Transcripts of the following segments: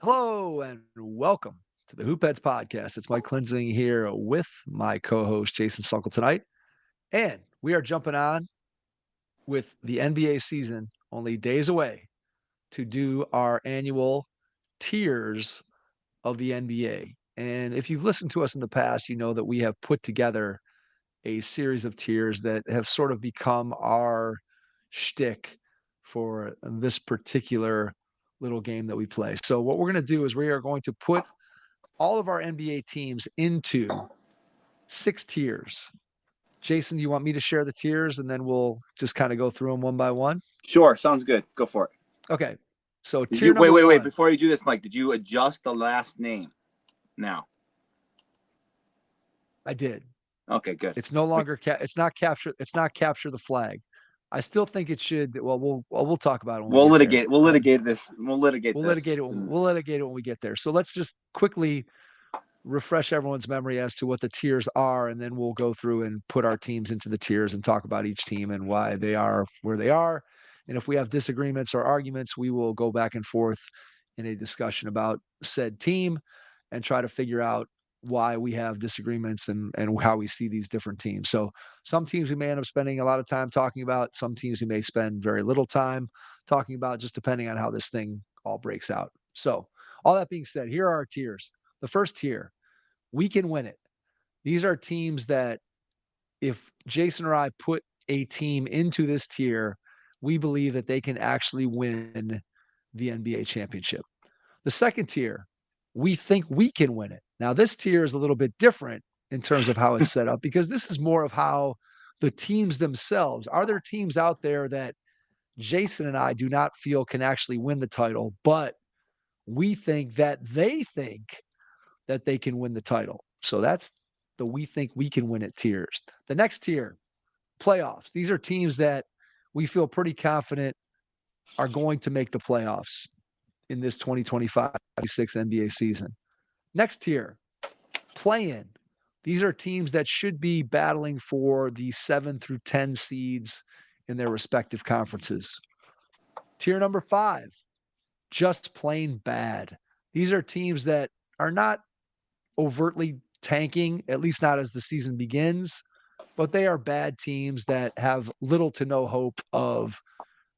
Hello and welcome to the Hoop Heads podcast. It's Mike Cleansing here with my co-host Jason Sunkle tonight, and we are jumping on with the NBA season only days away to do our annual tiers of the NBA. And if you've listened to us in the past, you know that we have put together a series of tiers that have sort of become our shtick for this particular little game that we play. So what we're going to do is we are going to put all of our NBA teams into 6 tiers. Jason, do you want me to share the tiers and then we'll just kind of go through them one by one? Sure, sounds good. Go for it. Okay. So Did tier you number wait? one. Before you do this, Mike, did you adjust the last name now? I did. Okay, good. It's no longer it's not capture the flag. I still think it should. Well, we'll talk about it when We'll we get litigate. there. We'll litigate this. We'll litigate We'll this. litigate it. We'll litigate it when we get there. So let's just quickly refresh everyone's memory as to what the tiers are, and then we'll go through and put our teams into the tiers and talk about each team and why they are where they are. And if we have disagreements or arguments, we will go back and forth in a discussion about said team and try to figure out why we have disagreements and how we see these different teams. So some teams we may end up spending a lot of time talking about, some teams we may spend very little time talking about, just depending on how this thing all breaks out. So all that being said, here are our tiers. The first tier, we can win it. These are teams that if Jason or I put a team into this tier, we believe that they can actually win the NBA championship. The second tier, we think we can win it. Now, this tier is a little bit different in terms of how it's set up because this is more of how the teams themselves are. There teams out there that Jason and I do not feel can actually win the title, but we think that they think that they can win the title. So that's the we think we can win it tiers. The next tier, playoffs. These are teams that we feel pretty confident are going to make the playoffs in this 2025-26 NBA season. Next tier, play in. These are teams that should be battling for the 7 through 10 seeds in their respective conferences. Tier number 5, just plain bad. These are teams that are not overtly tanking, at least not as the season begins, but they are bad teams that have little to no hope of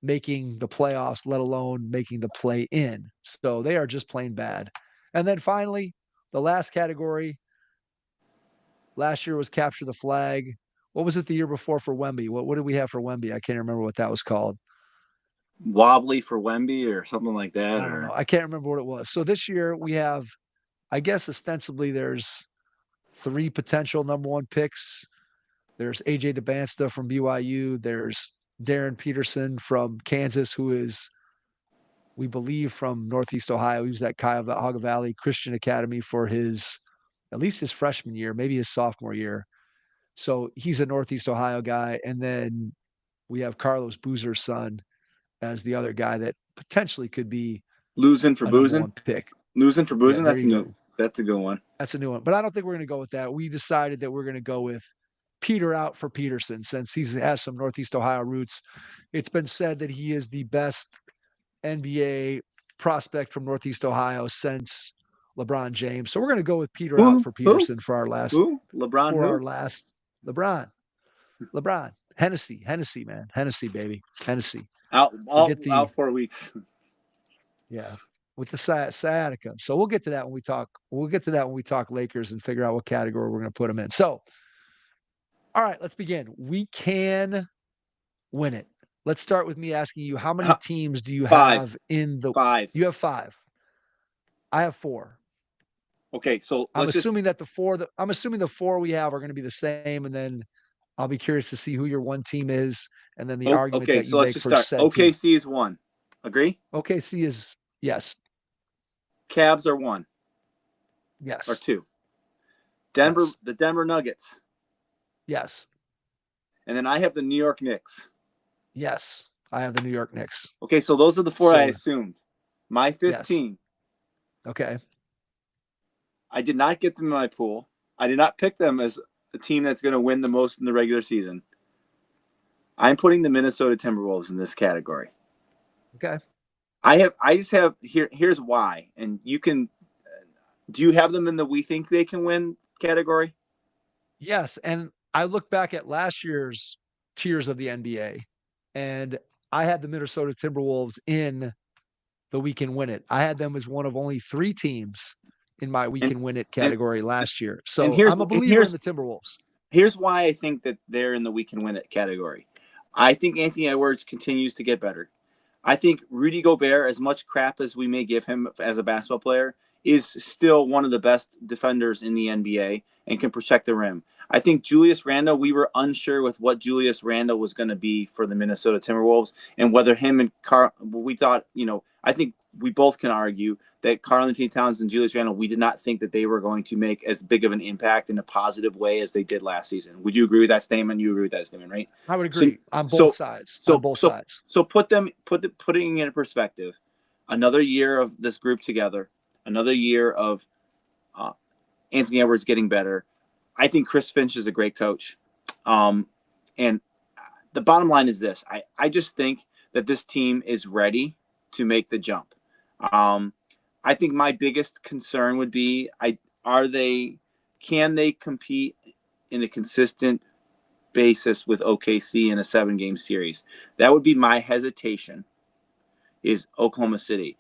making the playoffs, let alone making the play in. So they are just plain bad. And then finally, the last category last year was capture the flag. What was it the year before for Wemby? What did we have for Wemby? I can't remember what that was called. Wobbly for Wemby or something like that. I don't know. I can't remember what it was. So this year we have, I guess, ostensibly there's 3 potential number 1 picks. There's AJ DeBansta from BYU. There's Darren Peterson from Kansas, who is, we believe, from Northeast Ohio. He was at Cuyahoga Valley Christian Academy for at least his freshman year, maybe his sophomore year. So he's a Northeast Ohio guy. And then we have Carlos Boozer's son as the other guy that potentially could be losing for a number boozing. 1 pick. Losing for boozing. Yeah, That's a good one. That's a new one. But I don't think we're going to go with that. We decided that we're going to go with Peter out for Peterson since he has some Northeast Ohio roots. It's been said that he is the best NBA prospect from Northeast Ohio since LeBron James. So we're going to go with Peter out for Peterson for our last. LeBron. For our last LeBron. Hennessy, man. Hennessy, baby. Hennessy. Out 4 weeks. Yeah. With the sciatica. So we'll get to that when we talk. We'll get to that when we talk Lakers and figure out what category we're going to put them in. So, all right, let's begin. We can win it. Let's start with me asking you, how many teams do you have in the 5? You have 5. I have 4. Okay, so I'm assuming that the 4 we have are going to be the same, and then I'll be curious to see who your one team is, and then the argument that you make for said OKC team. is 1. Agree? OKC is yes. Cavs are 1. Yes. Or 2. Denver, yes. The Denver Nuggets. Yes. And then I have the New York Knicks. Yes, I have the New York Knicks. Okay, so those are the 4 I assumed. My 15. Yes. Okay. I did not get them in my pool. I did not pick them as a team that's going to win the most in the regular season. I'm putting the Minnesota Timberwolves in this category. Okay. I just have here's why, and you can. Do you have them in the we think they can win category? Yes, and I look back at last year's tiers of the NBA, and I had the Minnesota Timberwolves in the we can win it. I had them as one of only 3 teams in my we And can win it and category last year. and So I'm a believer in the Timberwolves. here's why I think that they're in the we can win it category. I think Anthony Edwards continues to get better. I think Rudy Gobert, as much crap as we may give him as a basketball player, is still one of the best defenders in the NBA and can protect the rim. I think Julius Randle, we were unsure with what Julius Randle was going to be for the Minnesota Timberwolves and whether him and we thought, I think we both can argue that Karl-Anthony Towns and Julius Randle, we did not think that they were going to make as big of an impact in a positive way as they did last season. Would you agree with that statement? You agree with that statement, right? I would So, agree on both so, sides. so, On both so, sides. so putting it in perspective. Another year of this group together. Another year of Anthony Edwards getting better. I think Chris Finch is a great coach. And the bottom line is this. I just think that this team is ready to make the jump. I think my biggest concern would be can they compete in a consistent basis with OKC in a 7-game series? That would be my hesitation, is Oklahoma City.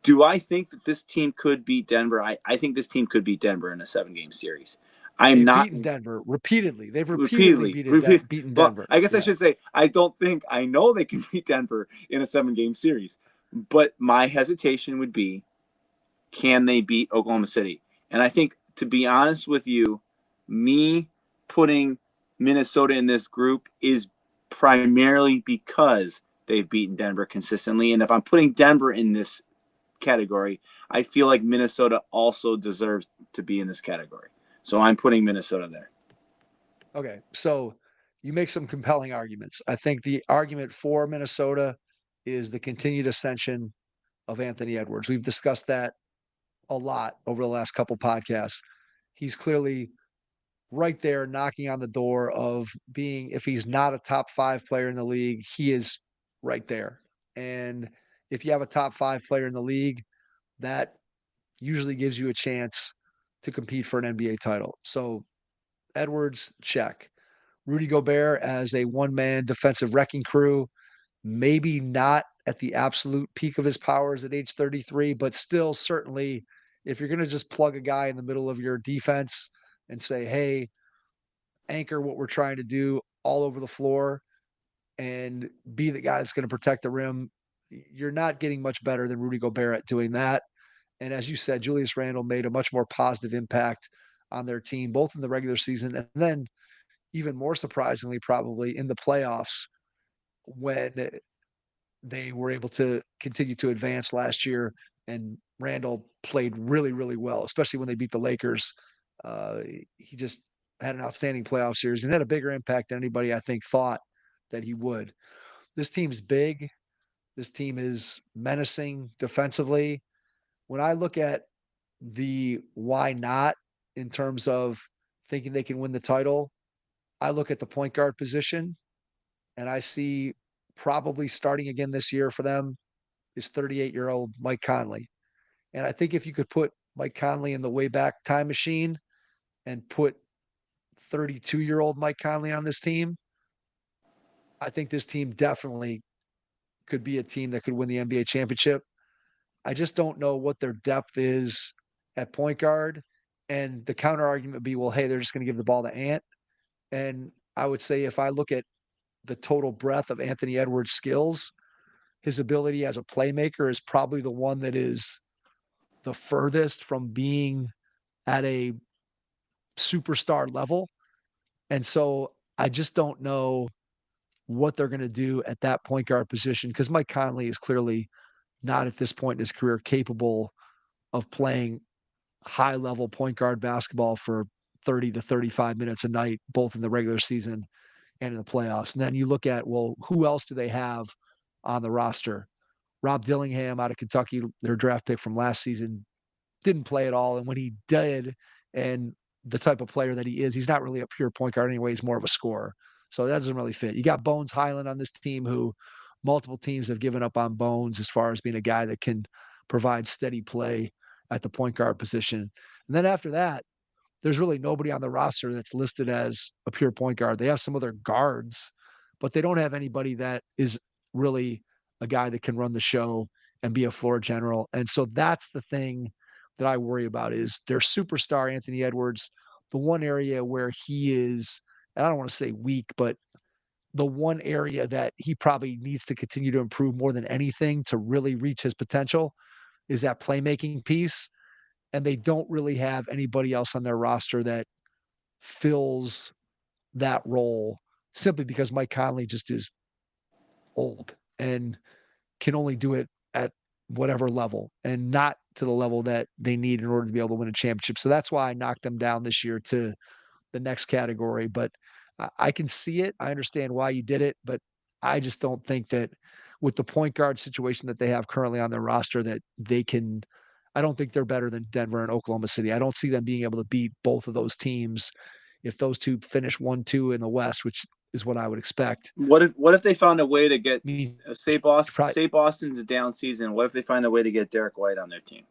Do I think that this team could beat Denver? I think this team could beat Denver in a 7-game series. I'm They've not beaten Denver repeatedly. They've repeatedly repeatedly. beaten Well, Denver. I guess I Yeah. should say I know they can beat Denver in a 7-game series, but my hesitation would be, can they beat Oklahoma City? And I think, to be honest with you, me putting Minnesota in this group is primarily because they've beaten Denver consistently. And if I'm putting Denver in this category, I feel like Minnesota also deserves to be in this category. So I'm putting Minnesota there. Okay. So you make some compelling arguments. I think the argument for Minnesota is the continued ascension of Anthony Edwards. We've discussed that a lot over the last couple podcasts. He's clearly right there knocking on the door of being, if he's not a top 5 player in the league, he is right there. And if you have a top 5 player in the league, that usually gives you a chance to compete for an NBA title. So Edwards, check. Rudy Gobert as a one-man defensive wrecking crew, maybe not at the absolute peak of his powers at age 33, but still certainly if you're going to just plug a guy in the middle of your defense and say, "Hey, anchor what we're trying to do all over the floor and be the guy that's going to protect the rim," you're not getting much better than Rudy Gobert at doing that. And as you said, Julius Randle made a much more positive impact on their team, both in the regular season and then even more surprisingly, probably in the playoffs when they were able to continue to advance last year. And Randall played really, really well, especially when they beat the Lakers. He just had an outstanding playoff series and had a bigger impact than anybody I think thought that he would. This team's big. This team is menacing defensively. When I look at the why not in terms of thinking they can win the title, I look at the point guard position and I see probably starting again this year for them is 38-year-old Mike Conley. And I think if you could put Mike Conley in the way back time machine and put 32-year-old Mike Conley on this team, I think this team definitely could be a team that could win the NBA championship. I just don't know what their depth is at point guard. And the counter argument would be, well, hey, they're just going to give the ball to Ant. And I would say if I look at the total breadth of Anthony Edwards' skills, his ability as a playmaker is probably the one that is the furthest from being at a superstar level. And so I just don't know what they're going to do at that point guard position because Mike Conley is clearly not at this point in his career capable of playing high level point guard basketball for 30 to 35 minutes a night, both in the regular season and in the playoffs. And then you look at, well, who else do they have on the roster? Rob Dillingham out of Kentucky, their draft pick from last season, didn't play at all. And when he did, and the type of player that he is, he's not really a pure point guard anyway. He's more of a scorer. So that doesn't really fit. You got Bones Highland on this team who multiple teams have given up on Bones as far as being a guy that can provide steady play at the point guard position. And then after that, there's really nobody on the roster that's listed as a pure point guard. They have some other guards, but they don't have anybody that is really a guy that can run the show and be a floor general. And so that's the thing that I worry about is their superstar, Anthony Edwards, the one area where he is, and I don't want to say weak, but the one area that he probably needs to continue to improve more than anything to really reach his potential is that playmaking piece. And they don't really have anybody else on their roster that fills that role simply because Mike Conley just is old and can only do it at whatever level and not to the level that they need in order to be able to win a championship. So that's why I knocked them down this year to the next category. But I can see it. I understand why you did it, but I just don't think that with the point guard situation that they have currently on their roster that they can. I don't think they're better than Denver and Oklahoma City. I don't see them being able to beat both of those teams if those two finish 1-2 in the West, which is what I would expect. What if they found a way to get I mean, say Boston's a down season? What if they find a way to get Derek White on their team?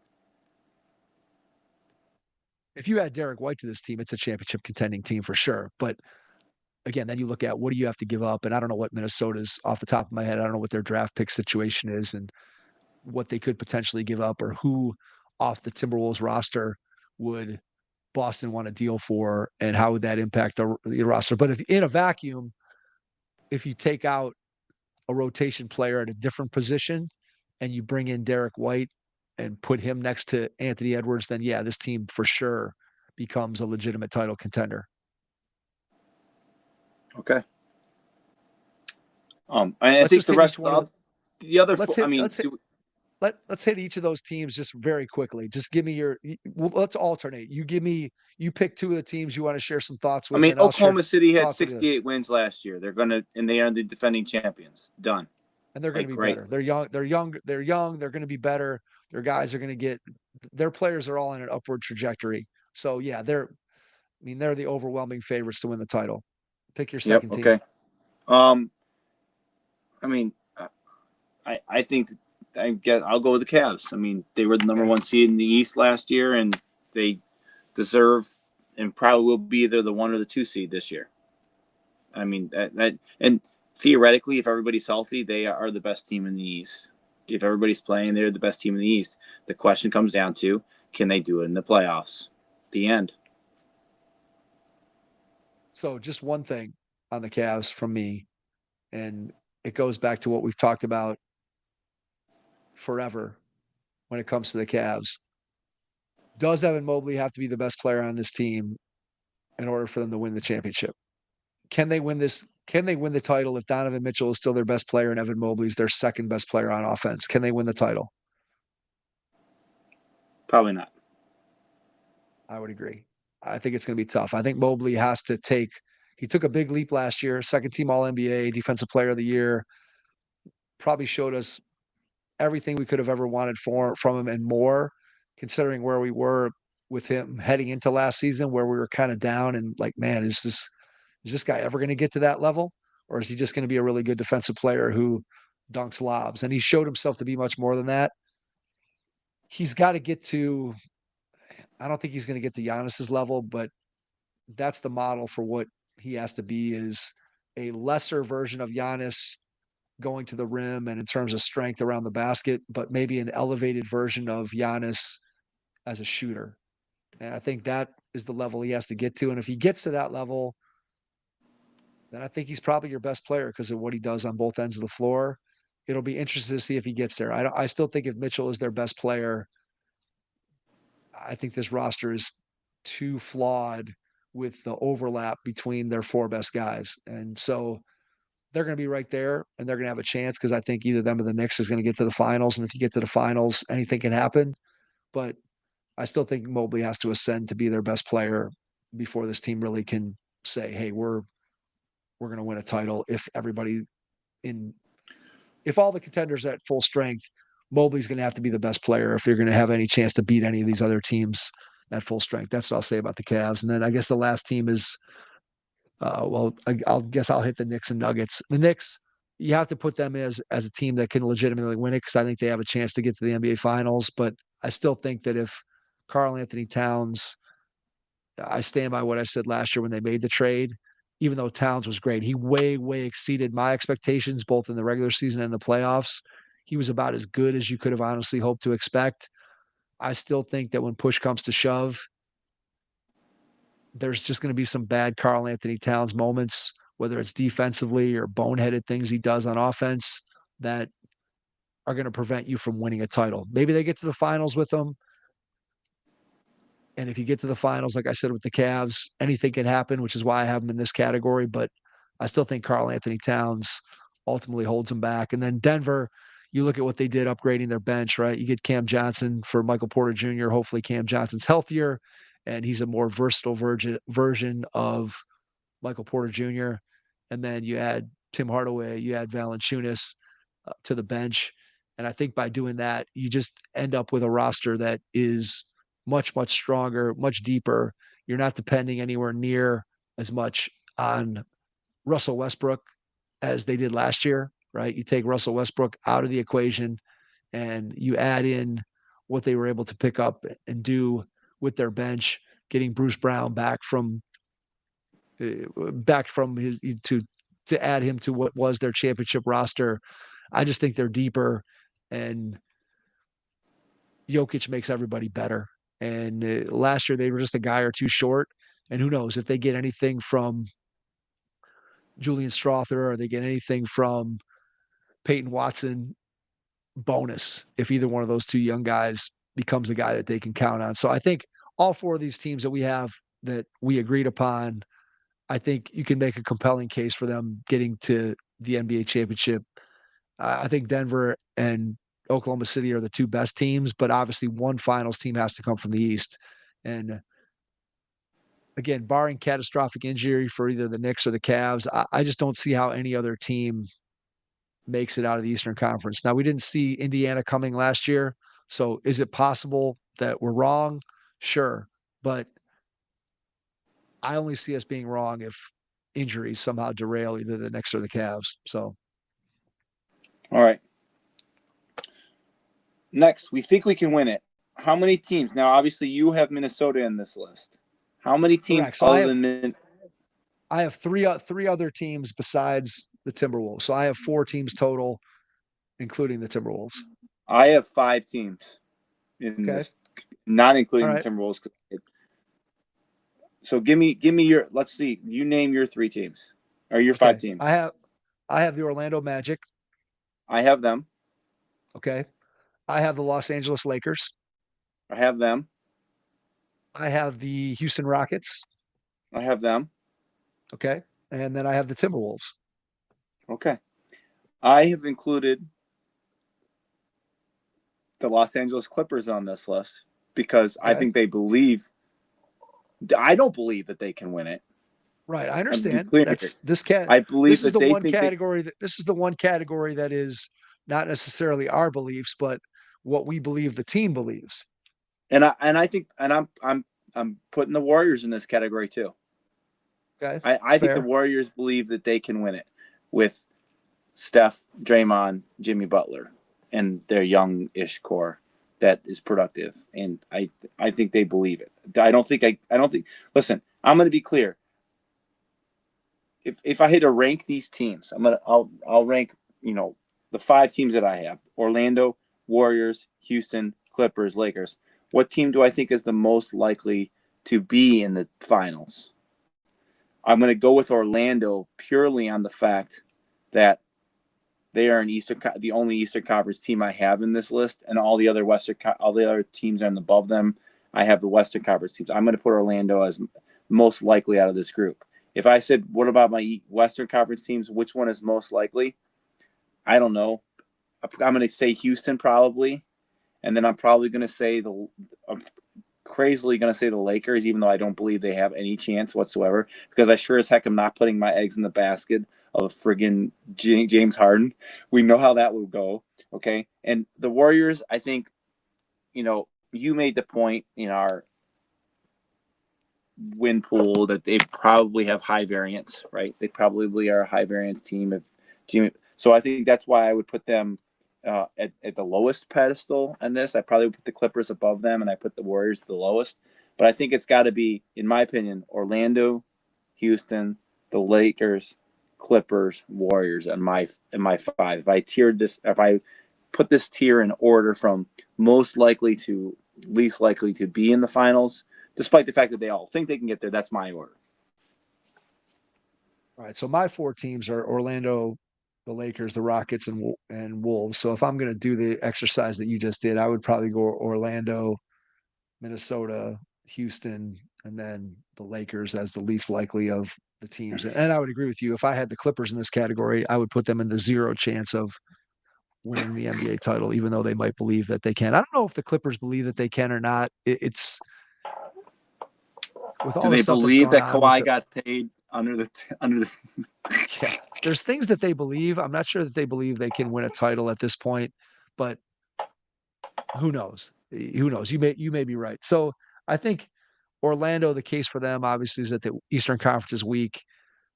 if you add Derek White to this team, it's a championship contending team for sure. But again, then you look at what do you have to give up? And I don't know what Minnesota's off the top of my head. I don't know what their draft pick situation is and what they could potentially give up or who off the Timberwolves roster would Boston want to deal for and how would that impact the roster. But if in a vacuum, if you take out a rotation player at a different position and you bring in Derek White and put him next to Anthony Edwards, then yeah, this team for sure becomes a legitimate title contender. Okay. I think the rest of the other. Let's hit each of those teams just very quickly. Just give me let's alternate. You pick two of the teams you want to share some thoughts with. I mean, Oklahoma City had 68 wins last year. They are the defending champions. Done. And they're going to be better. They're young. They're young. They're going to be better. Their guys are going to their players are all on an upward trajectory. So yeah, they're the overwhelming favorites to win the title. Pick your second team. Okay. I think I'll go with the Cavs. I mean, they were the number one seed in the East last year, and they deserve and probably will be either the 1 or the 2 seed this year. I mean, and theoretically, if everybody's healthy, they are the best team in the East. If everybody's playing, they're the best team in the East. The question comes down to, can they do it in the playoffs? The end. So just one thing on the Cavs from me, and it goes back to what we've talked about forever when it comes to the Cavs. Does Evan Mobley have to be the best player on this team in order for them to win the championship? Can they win this? Can they win the title if Donovan Mitchell is still their best player and Evan Mobley is their second best player on offense? Can they win the title? Probably not. I would agree. I think it's going to be tough. I think Mobley has to he took a big leap last year, second team All-NBA, defensive player of the year, probably showed us everything we could have ever wanted from him and more, considering where we were with him heading into last season, where we were kind of down and like, man, is this guy ever going to get to that level? Or is he just going to be a really good defensive player who dunks lobs? And he showed himself to be much more than that. He's got to get to, I don't think he's going to get to Giannis's level, but that's the model for what he has to be, is a lesser version of Giannis going to the rim and in terms of strength around the basket, but maybe an elevated version of Giannis as a shooter. And I think that is the level he has to get to. And if he gets to that level, then I think he's probably your best player because of what he does on both ends of the floor. It'll be interesting to see if he gets there. I still think if Mitchell is their best player, I think this roster is too flawed with the overlap between their 4 best guys. And so they're going to be right there and they're going to have a chance because I think either them or the Knicks is going to get to the finals. And if you get to the finals, anything can happen. But I still think Mobley has to ascend to be their best player before this team really can say, hey, we're going to win a title. If all the contenders are at full strength, Mobley's going to have to be the best player if you're going to have any chance to beat any of these other teams at full strength. That's what I'll say about the Cavs. And then I guess the last team is, I guess I'll hit the Knicks and Nuggets. The Knicks, you have to put them as a team that can legitimately win it because I think they have a chance to get to the NBA Finals. But I still think that if Karl Anthony Towns, I stand by what I said last year when they made the trade. Even though Towns was great, he way exceeded my expectations both in the regular season and the playoffs. He was about as good as you could have honestly hoped to expect. I still think that when push comes to shove, there's just going to be some bad Karl Anthony Towns moments, whether it's defensively or boneheaded things he does on offense that are going to prevent you from winning a title. Maybe they get to the finals with them. And if you get to the finals, like I said with the Cavs, anything can happen, which is why I have them in this category. But I still think Karl Anthony Towns ultimately holds them back. And then Denver, you look at what they did upgrading their bench, right? You get Cam Johnson for Michael Porter Jr. Hopefully, Cam Johnson's healthier and he's a more versatile version of Michael Porter Jr. And then you add Tim Hardaway, you add Valanciunas to the bench. And I think by doing that, you just end up with a roster that is much stronger, much deeper. You're not depending anywhere near as much on Russell Westbrook as they did last year, right? You take Russell Westbrook out of the equation and you add in what they were able to pick up and do with their bench, getting Bruce Brown back from his to add him to what was their championship roster. I just think they're deeper, and Jokic makes everybody better. And last year they were just a guy or two short. And who knows if they get anything from Julian Strother or they get anything from Peyton Watson, bonus if either one of those two young guys becomes a guy that they can count on. So I think all four of these teams that we have that we agreed upon, I think you can make a compelling case for them getting to the NBA championship. I think Denver and Oklahoma City are the two best teams, but obviously one finals team has to come from the East. And again, barring catastrophic injury for either the Knicks or the Cavs, I just don't see how any other team makes it out of the Eastern Conference. Now, we didn't see Indiana coming last year. So is it possible that we're wrong? Sure. But I only see us being wrong if injuries somehow derail either the Knicks or the Cavs. So, All right. Next, we think we can win it. How many teams? Now, obviously, you have Minnesota in this list. How many teams correct. So I have three other teams besides the Timberwolves. So I have four teams total, including the Timberwolves. I have 5 teams in Okay. this, not including All the right. Timberwolves. So give me your. Let's see. You name your 3 teams or your 5 Okay. teams. I have the Orlando Magic. I have them. Okay. I have the Los Angeles Lakers. I have them. I have the Houston Rockets. I have them. Okay. And then I have the Timberwolves. Okay. I have included the Los Angeles Clippers on this list because I Okay. think they believe. I don't believe that they can win it. Right. I And to be understand. clear, That's this cat. I believe This is that the they one think they. category this is the one category that is not necessarily our beliefs, but what we believe the team believes. And I think I'm putting the Warriors in this category too. Okay. It's I think the fair. Warriors believe that they can win it with Steph, Draymond, Jimmy Butler, and their young-ish core that is productive. And I think they believe it. I don't think. Listen, I'm going to be clear. If I had to rank these teams, I'll rank the 5 teams that I have: Orlando, Warriors, Houston, Clippers, Lakers. What team do I think is the most likely to be in the finals? I'm going to go with Orlando purely on the fact that they are the only Eastern Conference team I have in this list, and all the other teams are above them. I have the Western Conference teams. I'm going to put Orlando as most likely out of this group. If I said, what about my Western Conference teams? Which one is most likely? I don't know. I'm going to say Houston probably, and then I'm probably going to say I'm crazily going to say the Lakers, even though I don't believe they have any chance whatsoever, because I sure as heck am not putting my eggs in the basket of friggin' James Harden. We know how that will go. Okay. And the Warriors, I think, you made the point in our win pool that they probably have high variance, right? They probably are a high variance team. So I think that's why I would put them at the lowest pedestal in this. I probably would put the Clippers above them, and I put the Warriors the lowest. But I think it's got to be, in my opinion, Orlando, Houston, the Lakers, Clippers, Warriors, and my five. If I put this tier in order from most likely to least likely to be in the finals, despite the fact that they all think they can get there, that's my order. All right. So my four teams are Orlando, the Lakers, the Rockets, and Wolves. So if I'm going to do the exercise that you just did, I would probably go Orlando, Minnesota, Houston, and then the Lakers as the least likely of the teams. And I would agree with you. If I had the Clippers in this category, I would put them in the zero chance of winning the NBA title, even though they might believe that they can. I don't know if the Clippers believe that they can or not. It's with all Do the they stuff that's believe going that on with Kawhi the got paid under the yeah, there's things that they believe. I'm not sure that they believe they can win a title at this point, but who knows? Who knows? You may be right. So I think Orlando, the case for them obviously is that the Eastern Conference is weak.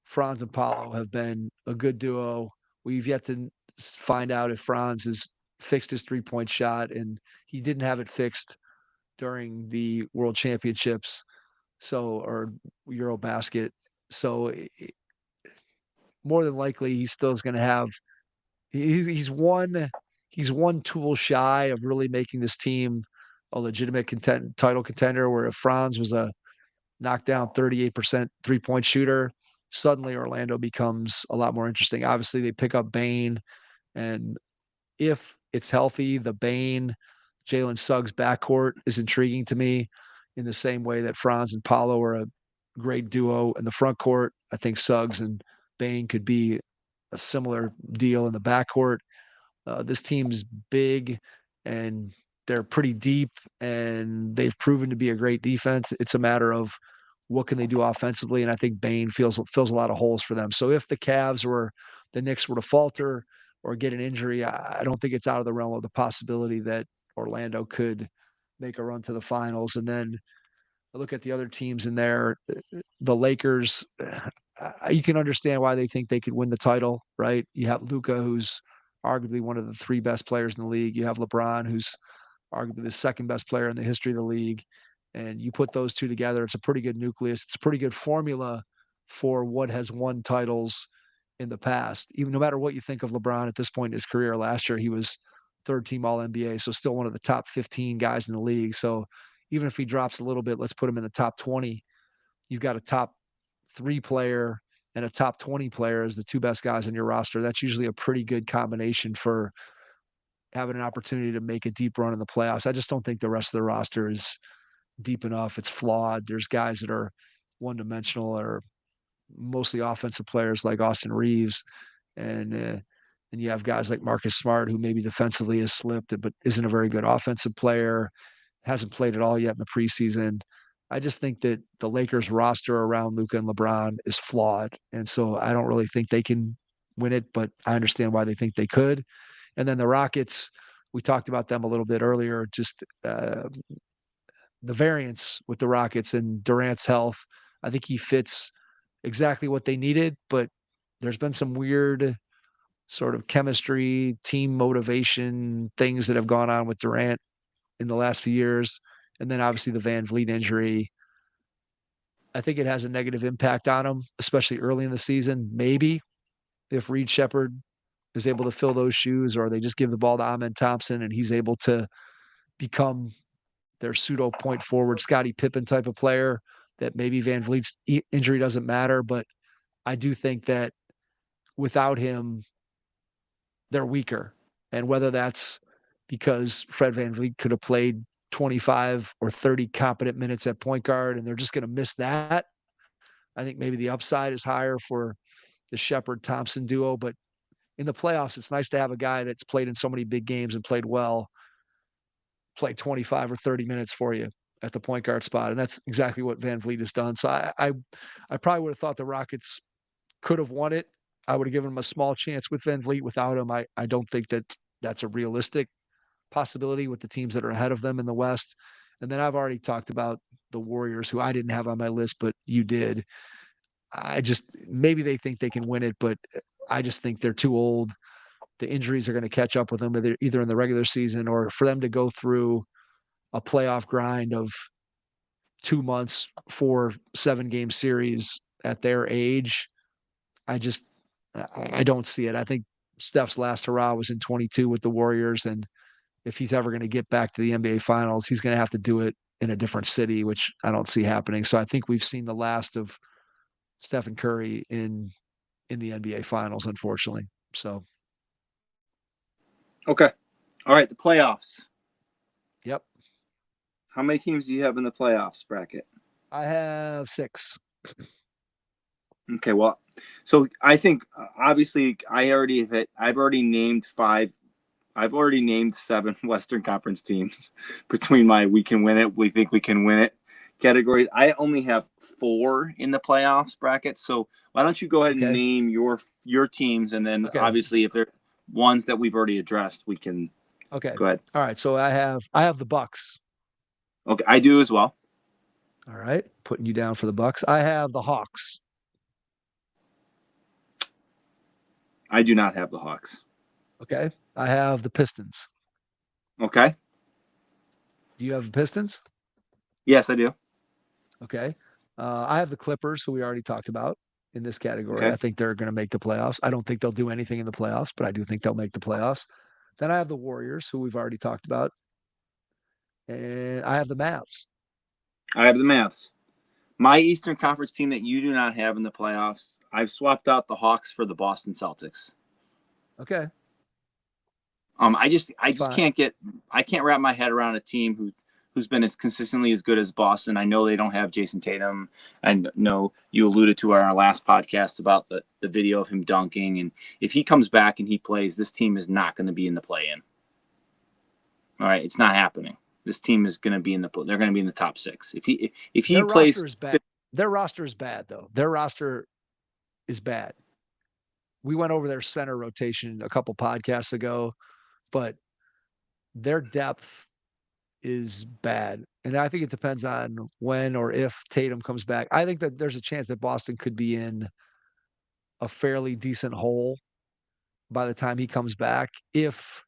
Franz and Paulo have been a good duo. We've yet to find out if Franz has fixed his 3-point shot, and he didn't have it fixed during the World Championships, so or Eurobasket. So more than likely, he still is going to have. He's one tool shy of really making this team a legitimate title contender. Where if Franz was a knockdown 38% 3-point shooter, suddenly Orlando becomes a lot more interesting. Obviously, they pick up Bane, and if it's healthy, the Bane Jalen Suggs backcourt is intriguing to me in the same way that Franz and Paulo are a great duo in the front court. I think Suggs and Bane could be a similar deal in the backcourt. This team's big and they're pretty deep and they've proven to be a great defense. It's a matter of what can they do offensively, and I think Bane fills a lot of holes for them. So if the Cavs or the Knicks were to falter or get an injury, I don't think it's out of the realm of the possibility that Orlando could make a run to the finals. And then I look at the other teams in there, the Lakers. You can understand why they think they could win the title, right? You have Luka, who's arguably one of the three best players in the league. You have LeBron, who's arguably the second best player in the history of the league. And you put those two together, it's a pretty good nucleus. It's a pretty good formula for what has won titles in the past. Even no matter what you think of LeBron at this point in his career, last year he was third team All NBA, so still one of the top 15 guys in the league. So even if he drops a little bit, let's put him in the top 20. You've got a top 3 player and a top 20 player as the two best guys on your roster. That's usually a pretty good combination for having an opportunity to make a deep run in the playoffs. I just don't think the rest of the roster is deep enough. It's flawed. There's guys that are one dimensional or mostly offensive players like Austin Reeves, and you have guys like Marcus Smart who maybe defensively has slipped, but isn't a very good offensive player. Hasn't played at all yet in the preseason. I just think that the Lakers roster around Luka and LeBron is flawed, and so I don't really think they can win it. But I understand why they think they could. And then the Rockets, we talked about them a little bit earlier. Just the variance with the Rockets and Durant's health. I think he fits exactly what they needed, but there's been some weird sort of chemistry, team motivation things that have gone on with Durant in the last few years. And then obviously the Van Vliet injury. I think it has a negative impact on him, especially early in the season. Maybe if Reed Shepard is able to fill those shoes, or they just give the ball to Amen Thompson and he's able to become their pseudo point forward, Scottie Pippen type of player, that maybe Van Vliet's injury doesn't matter. But I do think that without him, they're weaker. And whether that's because Fred Van Vliet could have played 25 or 30 competent minutes at point guard and they're just going to miss that, I think maybe the upside is higher for the Shepard Thompson duo. But in the playoffs, it's nice to have a guy that's played in so many big games and played well, play 25 or 30 minutes for you at the point guard spot. And that's exactly what Van Vliet has done. So I probably would have thought the Rockets could have won it. I would have given them a small chance with Van Vliet. Without him, I don't think that that's a realistic possibility with the teams that are ahead of them in the West. And then I've already talked about the Warriors, who I didn't have on my list, but you did. I just maybe they think they can win it, but I just think they're too old. the injuries are going to catch up with them either in the regular season or for them to go through a playoff grind of 2 months, 7 game series at their age. I just I don't see it. I think Steph's last hurrah was in 22 with the Warriors, and if he's ever going to get back to the NBA Finals, he's going to have to do it in a different city, which I don't see happening. So I think we've seen the last of Stephen Curry in the NBA Finals, unfortunately. So, Okay. All right. The playoffs. yep. How many teams do you have in the playoffs bracket? I have 6. Okay. Well, so I think obviously I've already named 5. I've already named 7 Western Conference teams between my we can win it, we think we can win it categories. I only have 4 in the playoffs bracket. So why don't you go ahead and name your teams, and then obviously if they're ones that we've already addressed, we can go ahead. All right. So I have the Bucks. Okay, I do as well. All right. Putting you down for the Bucks. I have the Hawks. I do not have the Hawks. Okay. I have the Pistons. Okay. Do you have the Pistons? Yes, I do. Okay. I have the Clippers, who we already talked about in this category. Okay. I think they're going to make the playoffs. I don't think they'll do anything in the playoffs, but I do think they'll make the playoffs. Then I have the Warriors, who we've already talked about. And I have the Mavs. I have the Mavs. My Eastern Conference team that you do not have in the playoffs, I've swapped out the Hawks for the Boston Celtics. Okay. I just can't wrap my head around a team who's been as consistently as good as Boston. I know they don't have Jason Tatum. I know you alluded to our last podcast about the video of him dunking, and if he comes back and he plays, this team is not going to be in the play-in. All right, it's not happening. This team is going to be they're going to be in the top 6. If he Their plays, roster is bad. Their roster is bad, though. Their roster is bad. We went over their center rotation a couple podcasts ago, but their depth is bad. And I think it depends on when or if Tatum comes back. I think that there's a chance that Boston could be in a fairly decent hole by the time he comes back if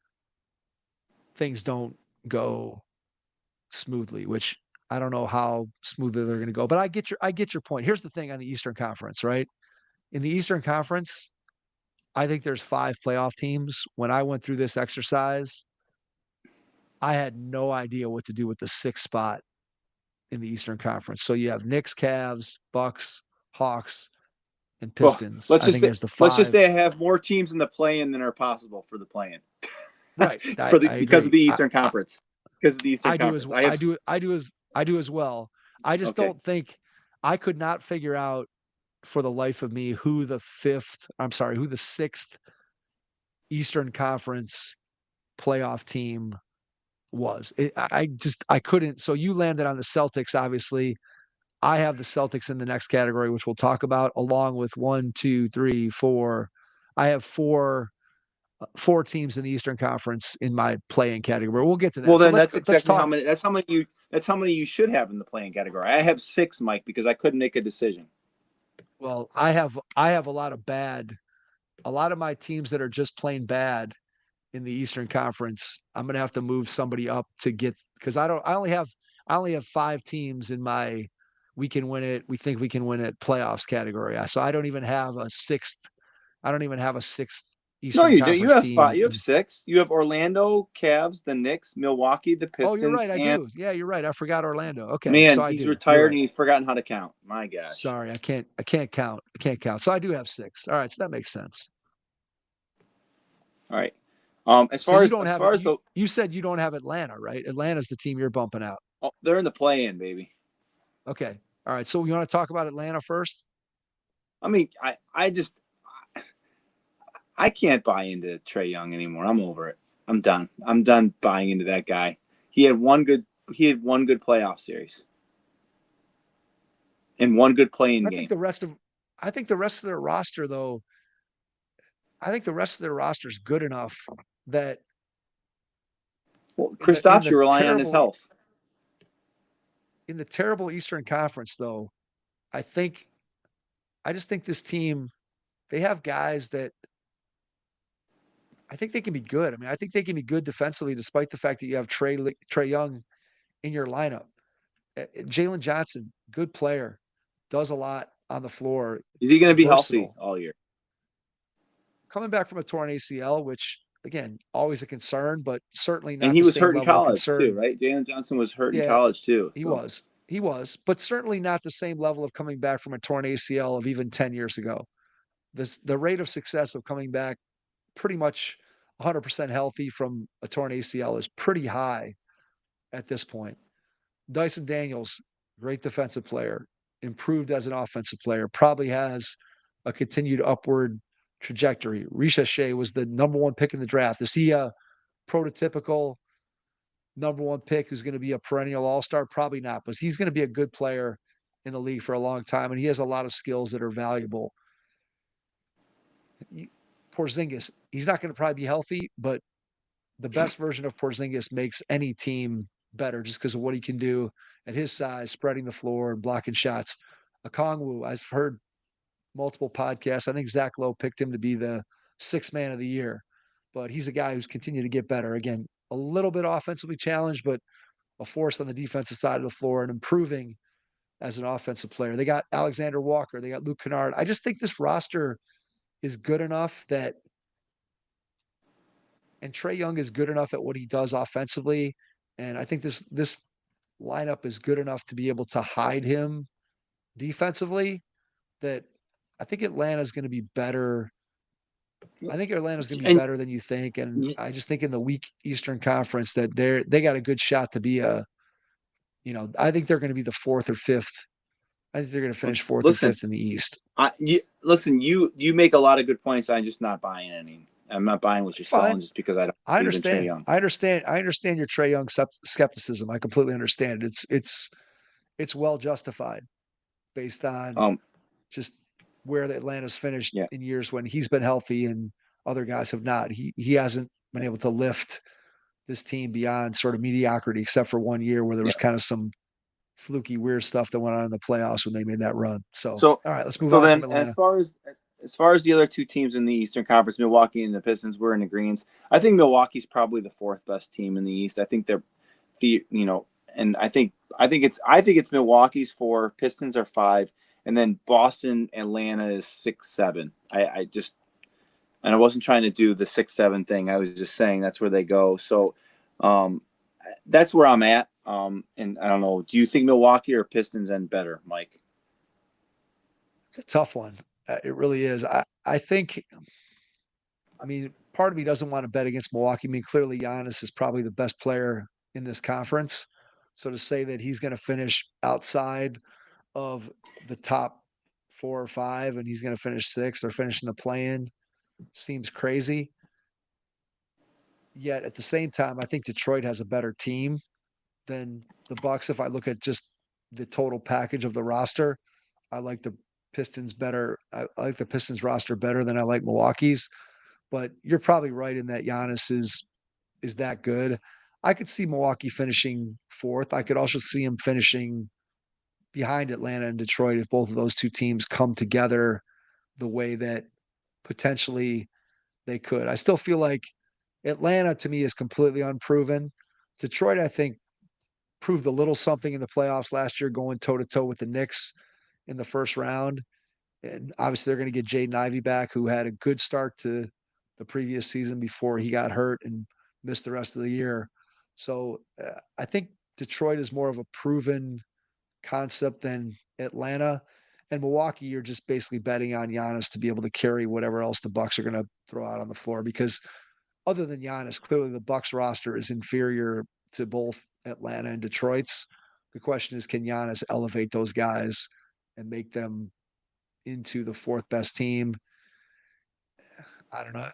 things don't go smoothly, which I don't know how smoothly they're going to go. But I get your point. Here's the thing on the Eastern Conference, right? In the Eastern Conference, I think there's 5 playoff teams. When I went through this exercise, I had no idea what to do with the 6th spot in the Eastern Conference. So you have Knicks, Cavs, Bucks, Hawks, and Pistons. Well, I think as the 5. let's just say I have more teams in the play-in than are possible for the play-in. Right. Because of the Eastern Conference. Because of the Eastern Conference. I do as well. I just don't think I could not figure out for the life of me who the 6th Eastern Conference playoff team was. I couldn't. So you landed on the Celtics, obviously. I have the Celtics in the next category, which we'll talk about, along with 1, 2, 3, 4. I have four teams in the Eastern Conference in my play-in category. We'll get to that. Well, then so that's exactly how many. That's how many you should have in the play-in category. I have 6, Mike, because I couldn't make a decision. Well, I have a lot of my teams that are just plain bad in the Eastern Conference. I'm gonna have to move somebody up to get because I only have 5 teams in my we think we can win it playoffs category. So I don't even have a 6th. I don't even have a 6th Eastern No, you Conference do. You have team. 5. You have 6. You have Orlando, Cavs, the Knicks, Milwaukee, the Pistons. Oh, you're right. I do. Yeah, you're right. I forgot Orlando. Okay. Man, so he's retired and he's forgotten how to count. My gosh. Sorry, I can't count. I can't count. So I do have 6. All right, so that makes sense. All right. You said you don't have Atlanta, right? Atlanta's the team you're bumping out. Oh, they're in the play-in, baby. Okay. All right. So you want to talk about Atlanta first? I mean, I can't buy into Trae Young anymore. I'm over it. I'm done. I'm done buying into that guy. He had one good playoff series. And one good playing game. I think the rest of their roster, though, is good enough that. Well, Kristaps, you're relying on his health. In the terrible Eastern Conference, though, I just think this team, they have guys that I think they can be good. I mean, I think they can be good defensively, despite the fact that you have Trey Young in your lineup. Jalen Johnson, good player, does a lot on the floor, Is he going to be healthy versatile. all year? Coming back from a torn ACL, which again, always a concern, but certainly And not he the was same hurt in level of college too, concern. right? Jalen Johnson was hurt in Yeah, college too. he So was. He was, but certainly not the same level of coming back from a torn ACL of even 10 years ago. The rate of success of coming back pretty much 100% healthy from a torn ACL is pretty high at this point. Dyson Daniels, great defensive player, improved as an offensive player, probably has a continued upward trajectory. Risha Shea was the number one pick in the draft. Is he a prototypical number one pick who's going to be a perennial all-star? Probably not, but he's going to be a good player in the league for a long time, and he has a lot of skills that are valuable. Porzingis, he's not going to probably be healthy, but the best version of Porzingis makes any team better just because of what he can do at his size, spreading the floor and blocking shots. Okongwu, I've heard multiple podcasts. I think Zach Lowe picked him to be the sixth man of the year, but he's a guy who's continued to get better. Again, a little bit offensively challenged, but a force on the defensive side of the floor and improving as an offensive player. They got Alexander Walker. They got Luke Kennard. I just think this roster is good enough that, and Trey Young is good enough at what he does offensively. And I think this lineup is good enough to be able to hide him defensively that I think Atlanta's going to be better. I think Atlanta's going to be and better than you think. And I just think in the weak Eastern Conference that they got a good shot to be I think they're going to be the fourth or fifth. I think they're going to finish fourth or listen, fifth in the East. you make a lot of good points. I'm just not buying any. I'm not buying what you're That's selling fine. just because I don't I believe in Trey understand. Young. I understand. I understand your Trey Young skepticism. I completely understand it. It's well justified based on Um, just where the Atlanta's finished yeah, in years when he's been healthy and other guys have not. He hasn't been able to lift this team beyond sort of mediocrity, except for one year where there yeah. was kind of some fluky, weird stuff that went on in the playoffs when they made that run. So, So, all right, let's move so on from then as Atlanta. far as the other two teams in the Eastern Conference, Milwaukee and the Pistons, we're in agreement. I think Milwaukee's probably the fourth best team in the East. I think they're and I think it's Milwaukee's four, Pistons are five, and then Boston, Atlanta is 6, 7. And I wasn't trying to do the 6, 7 thing. I was just saying that's where they go. So um, that's where I'm at. And I don't know. Do you think Milwaukee or Pistons end better, Mike? It's a tough one. It really is. I think. I mean, part of me doesn't want to bet against Milwaukee. I mean, clearly Giannis is probably the best player in this conference. So to say that he's going to finish outside of the top 4 or 5 and he's going to finish sixth or finish in the play-in seems crazy. Yet at the same time, I think Detroit has a better team than the Bucks. If I look at just the total package of the roster, I like the Pistons better. I like the Pistons roster better than I like Milwaukee's. But you're probably right in that Giannis is that good. I could see Milwaukee finishing fourth. I could also see him finishing behind Atlanta and Detroit if both of those two teams come together the way that potentially they could. I still feel like Atlanta to me is completely unproven. Detroit, I think, proved a little something in the playoffs last year, going toe to toe with the Knicks in the first round. And obviously, they're going to get Jaden Ivey back, who had a good start to the previous season before he got hurt and missed the rest of the year. So I think Detroit is more of a proven concept than Atlanta. And Milwaukee, you're just basically betting on Giannis to be able to carry whatever else the Bucks are going to throw out on the floor. Because other than Giannis, clearly the Bucks roster is inferior to both Atlanta and Detroit's. The question is, can Giannis elevate those guys and make them into the fourth best team? I don't know.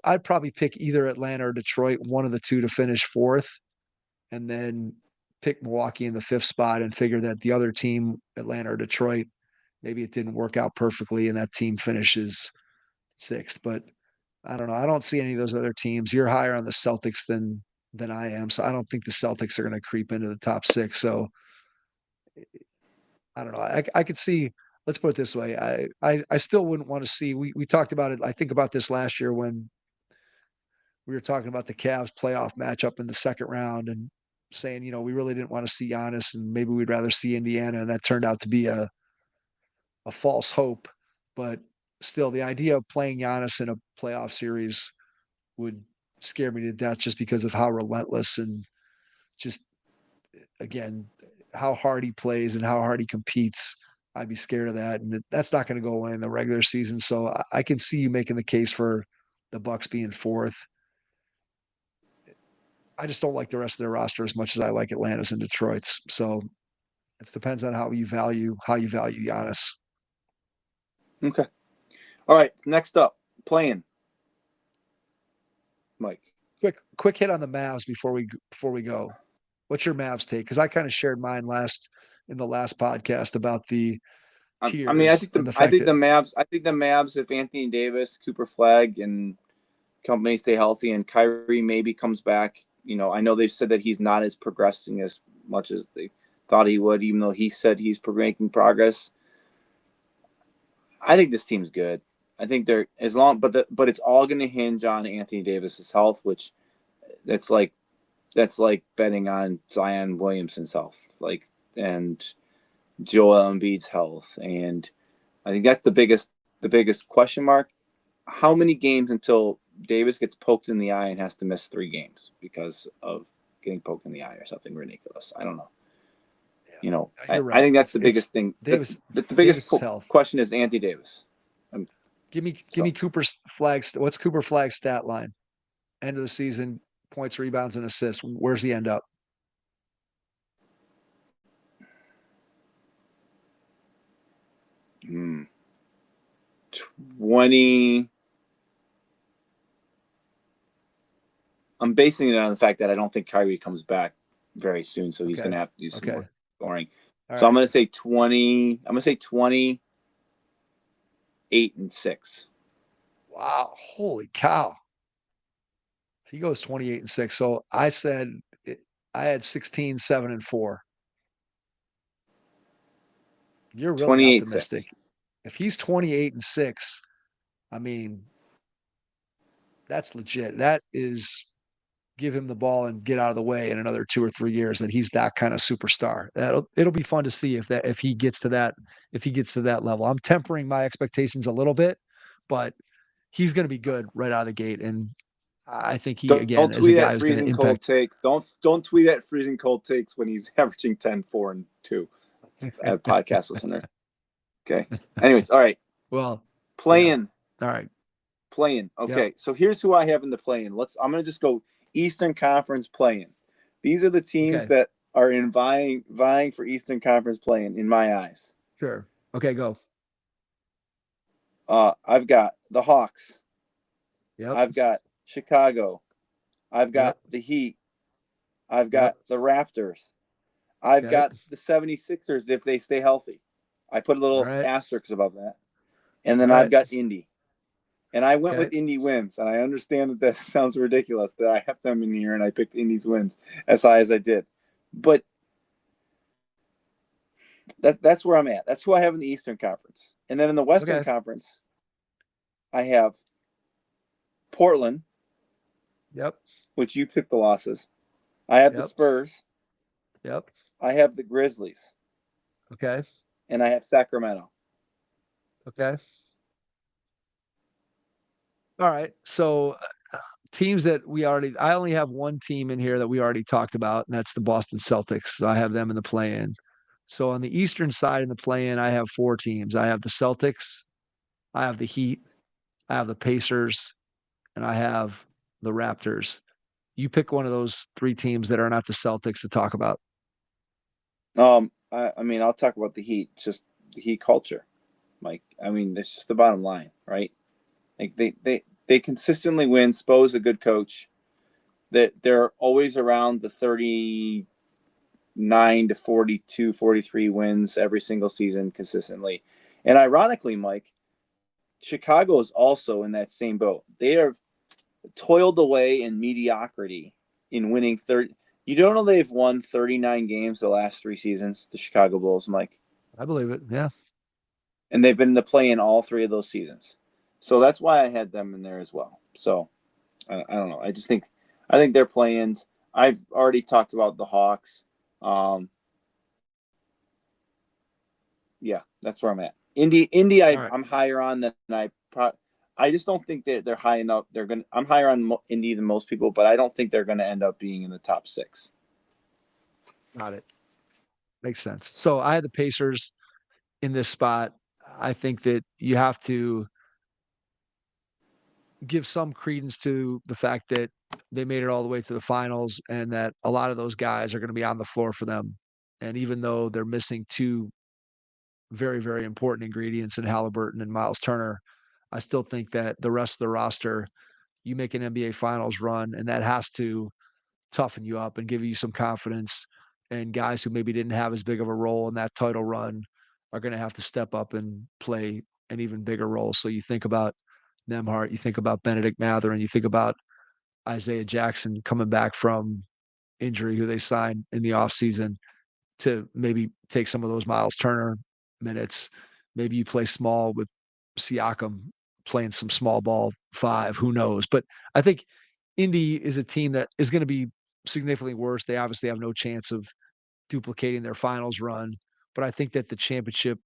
I'd probably pick either Atlanta or Detroit, one of the two to finish fourth, and then pick Milwaukee in the fifth spot and figure that the other team, Atlanta or Detroit, maybe it didn't work out perfectly and that team finishes sixth. But I don't know. I don't see any of those other teams. You're higher on the Celtics than I am, so I don't think the Celtics are going to creep into the top six. So I don't know. I could see. Let's put it this way. I still wouldn't want to see. We talked about it. I think about this last year when we were talking about the Cavs playoff matchup in the second round and saying, we really didn't want to see Giannis and maybe we'd rather see Indiana. And that turned out to be a false hope. But still, the idea of playing Giannis in a playoff series would scare me to death just because of how relentless and just, again, how hard he plays and how hard he competes. I'd be scared of that. And that's not going to go away in the regular season. So I can see you making the case for the Bucks being fourth. I just don't like the rest of their roster as much as I like Atlanta's and Detroit's. So it depends on how you value Giannis. Okay. All right. Next up, playing. Mike. Quick hit on the Mavs before we go. What's your Mavs take? Because I kind of shared mine in the last podcast about the tiers. I mean, I think the Mavs, if Anthony Davis, Cooper Flag, and company stay healthy, and Kyrie maybe comes back. I know they've said that he's not as progressing as much as they thought he would, even though he said he's making progress. I think this team's good. I think they're but it's all going to hinge on Anthony Davis's health, which that's like betting on Zion Williamson's health, and Joel Embiid's health, and I think that's the biggest question mark. How many games until Davis gets poked in the eye and has to miss 3 games because of getting poked in the eye or something ridiculous? I don't know. Right. I think that's the biggest thing. Davis, the biggest question is Anthony Davis. Give me Cooper's Flag's. What's Cooper Flag's stat line? End of the season, points, rebounds, and assists. Where's he end up? Hmm. 20. I'm basing it on the fact that I don't think Kyrie comes back very soon, so he's going to have to do some more scoring. So right. I'm going to say 20. I'm going to say 28-6. Wow! Holy cow! He goes 28-6. So I said I had 16, 7, and 4. You're really optimistic. 6. If he's 28-6, I mean, that's legit. That is give him the ball and get out of the way in another 2 or 3 years that he's that kind of superstar. It'll be fun to see if he gets to that level. I'm tempering my expectations a little bit, but he's going to be good right out of the gate. And I think he again is a guy who's going to impact. Take. Don't tweet at freezing cold takes when he's averaging 10, 4, and 2. Podcast listener. Okay. Anyways, all right. Well, playing. Yeah. All right. Playing. Okay. Yep. So here's who I have in the play-in. I'm going to just go Eastern Conference play-in. These are the teams that are in vying for Eastern Conference play-in in my eyes. Sure. Okay, go. I've got the Hawks. Yep. I've got Chicago. I've got the Heat. I've got the Raptors. I've got the 76ers if they stay healthy. I put a little asterisk above that. And then I've got Indy. And I went with Indy wins. And I understand that sounds ridiculous that I have them in here and I picked Indy's wins as high as I did. But that's where I'm at. That's who I have in the Eastern Conference. And then in the Western Conference, I have Portland. Yep. Which you picked the losses. I have the Spurs. Yep. I have the Grizzlies. Okay. And I have Sacramento. Okay. All right. So teams that I only have one team in here that we already talked about, and that's the Boston Celtics. So I have them in the play-in. So on the Eastern side in the play-in, I have 4 teams. I have the Celtics, I have the Heat, I have the Pacers, and I have the Raptors. You pick one of those 3 teams that are not the Celtics to talk about. I mean, I'll talk about the Heat. It's just the Heat culture, Mike. I mean, it's just the bottom line, right? Like they consistently win. Spo's a good coach. That they're always around the 39 to 42, 43 wins every single season consistently. And ironically, Mike, Chicago is also in that same boat. They are toiled away in mediocrity in winning 30. You don't know they've won 39 games the last 3 seasons, the Chicago Bulls, Mike? I believe it, yeah. And they've been in the play in all 3 of those seasons. So that's why I had them in there as well. So I don't know. I think they're play-ins. I've already talked about the Hawks. Um, yeah, that's where I'm at. Indy, All right. I'm higher on than I just don't think that they're high enough. I'm higher on Indy than most people, but I don't think they're gonna end up being in the top 6. Got it. Makes sense. So I had the Pacers in this spot. I think that you have to give some credence to the fact that they made it all the way to the finals and that a lot of those guys are going to be on the floor for them. And even though they're missing two very, very important ingredients in Halliburton and Miles Turner, I still think that the rest of the roster, you make an NBA Finals run, and that has to toughen you up and give you some confidence. And guys who maybe didn't have as big of a role in that title run are going to have to step up and play an even bigger role. So you think about Nemhart, you think about Benedict Mather, and you think about Isaiah Jackson coming back from injury, who they signed in the offseason to maybe take some of those Miles Turner minutes. Maybe you play small with Siakam playing some small ball five. Who knows? But I think Indy is a team that is going to be significantly worse. They obviously have no chance of duplicating their finals run, but I think that the championship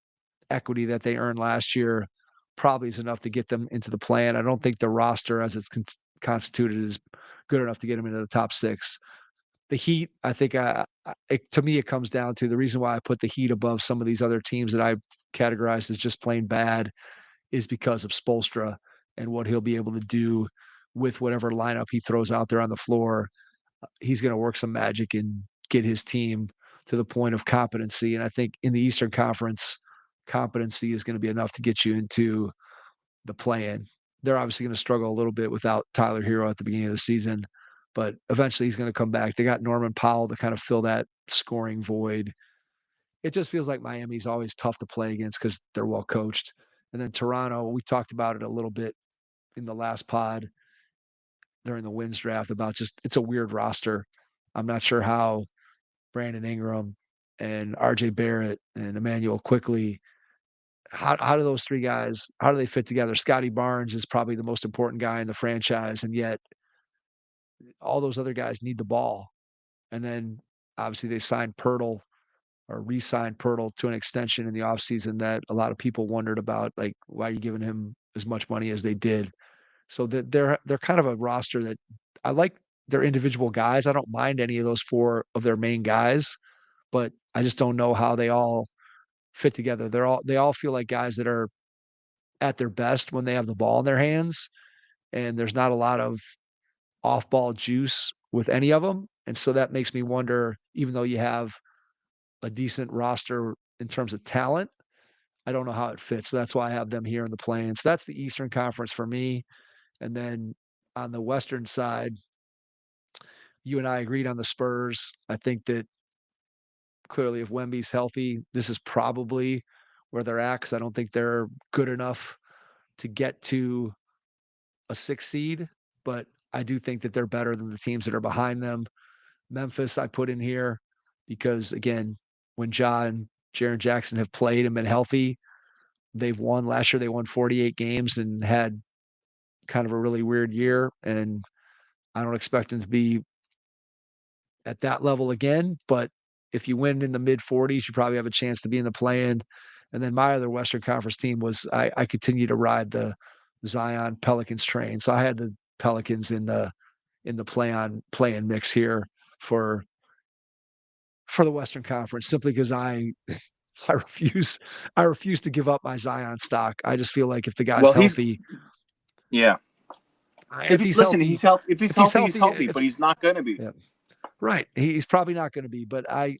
equity that they earned last year probably is enough to get them into the plan. I don't think the roster as it's constituted is good enough to get them into the top 6. The Heat, I think, to me, it comes down to the reason why I put the Heat above some of these other teams that I categorized as just plain bad is because of Spolstra and what he'll be able to do with whatever lineup he throws out there on the floor. He's going to work some magic and get his team to the point of competency. And I think in the Eastern Conference, competency is going to be enough to get you into the play-in. They're obviously going to struggle a little bit without Tyler Hero at the beginning of the season, but eventually he's going to come back. They got Norman Powell to kind of fill that scoring void. It just feels like Miami's always tough to play against because they're well coached. And then Toronto, we talked about it a little bit in the last pod during the wins draft about just it's a weird roster. I'm not sure how Brandon Ingram and RJ Barrett and Emmanuel Quickly, how do those three guys, how do they fit together? Scotty Barnes is probably the most important guy in the franchise, and yet all those other guys need the ball. And then obviously they signed Pirtle or re-signed Pirtle to an extension in the offseason that a lot of people wondered about, like, why are you giving him as much money as they did? So that they're kind of a roster that I like their individual guys. I don't mind any of those four of their main guys, but I just don't know how they all fit together. They all feel like guys that are at their best when they have the ball in their hands, and there's not a lot of off-ball juice with any of them. And so that makes me wonder, even though you have a decent roster in terms of talent, I don't know how it fits. So that's why I have them here in the play-in. So that's the Eastern Conference for me. And then on the Western side, you and I agreed on the Spurs. I think that clearly if Wemby's healthy, this is probably where they're at because I don't think they're good enough to get to a 6 seed, but I do think that they're better than the teams that are behind them. Memphis, I put in here because, again, when Ja and Jaren Jackson have played and been healthy, they've won. Last year, they won 48 games and had kind of a really weird year. And I don't expect them to be at that level again. But if you win in the mid 40s, you probably have a chance to be in the play-in. And then my other Western Conference team was I continue to ride the Zion Pelicans train. So I had the Pelicans in the play-in mix here for the Western Conference simply because I refuse to give up my Zion stock. I just feel like if the guy's Well, healthy, yeah. if he's healthy, If he's if he's healthy, he's healthy, healthy, if but he's not going to be. yeah, right, he's probably not going to be. But I'm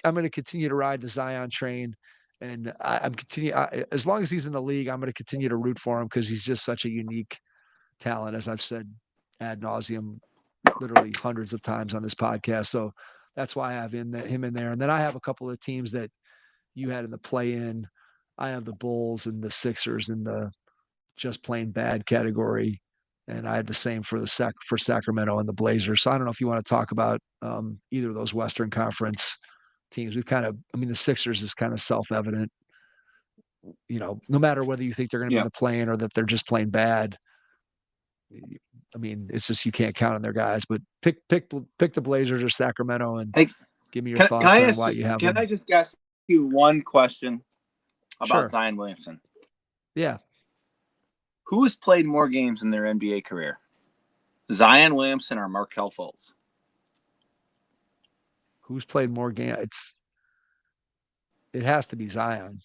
going to continue to ride the Zion train, and I'm continue as long as he's in the league. I'm going to continue to root for him because he's just such a unique talent, as I've said ad nauseum, literally hundreds of times on this podcast. So that's why I have him in there. And then I have a couple of teams that you had in the play-in. I have the Bulls and the Sixers in the just plain bad category, and I had the same for for Sacramento and the Blazers. So I don't know if you want to talk about either of those Western Conference teams. I mean, the Sixers is kind of self-evident. You know, no matter whether you think they're going to be in Yeah. the play-in or that they're just plain bad, I mean, it's just you can't count on their guys. But pick the Blazers or Sacramento and Hey, give me your can thoughts I on ask why just you have can them. I just ask you one question about Sure. Zion Williamson? Yeah. Who has played more games in their NBA career? Zion Williamson or Markelle Fultz? Who's played more games? It has to be Zion.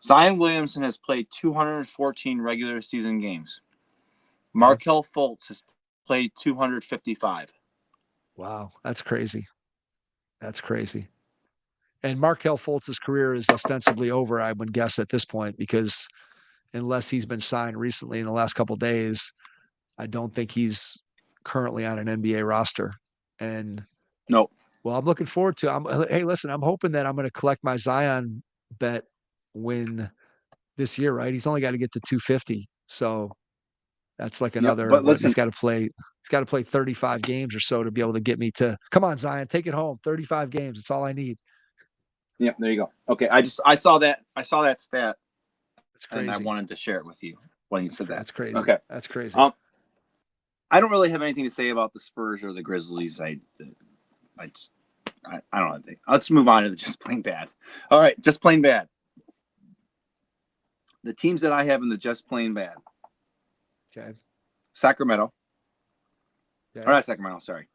Zion Williamson has played 214 regular season games. Okay. Markelle Fultz has played 255. Wow, that's crazy. That's crazy. And Markelle Fultz's career is ostensibly over, I would guess, at this point, because unless he's been signed recently in the last couple of days, I don't think he's currently on an NBA roster. And No. well, I'm looking forward to. Hey, listen, I'm hoping that I'm going to collect my Zion bet win this year. Right? He's only got to get to 250, so that's like Yep. another But what listen, he's got to play. He's got to play 35 games or so to be able to get me to. Come on, Zion, take it home. 35 games. That's all I need. yep, there you go. Okay, I saw that stat That's and I crazy. wanted to share it with you when you said that. That's crazy. Okay. That's crazy. I don't really have anything to say about the Spurs or the Grizzlies. I don't know. Let's move on to the just plain bad. All right, just plain bad. The teams that I have in the just plain bad. Okay. Sacramento. Okay. Or not Sacramento, sorry.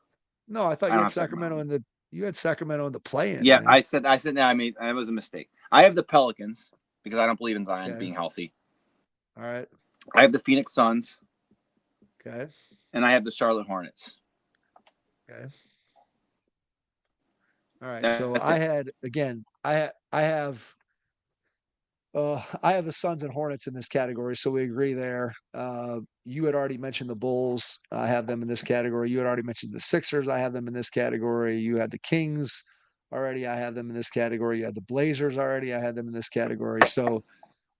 No, I thought I you don't had have Sacramento in the. You had Sacramento in the play-in. Yeah, Man. I said no, that was a mistake. I have the Pelicans because I don't believe in Zion Okay. being healthy. All right. I have the Phoenix Suns. Okay. And I have the Charlotte Hornets. Okay. All right. So That's I it. had again. I have the Suns and Hornets in this category, so we agree there. You had already mentioned the Bulls. I have them in this category. You had already mentioned the Sixers. I have them in this category. You had the Kings already. I have them in this category. You had the Blazers already. I had them in this category. So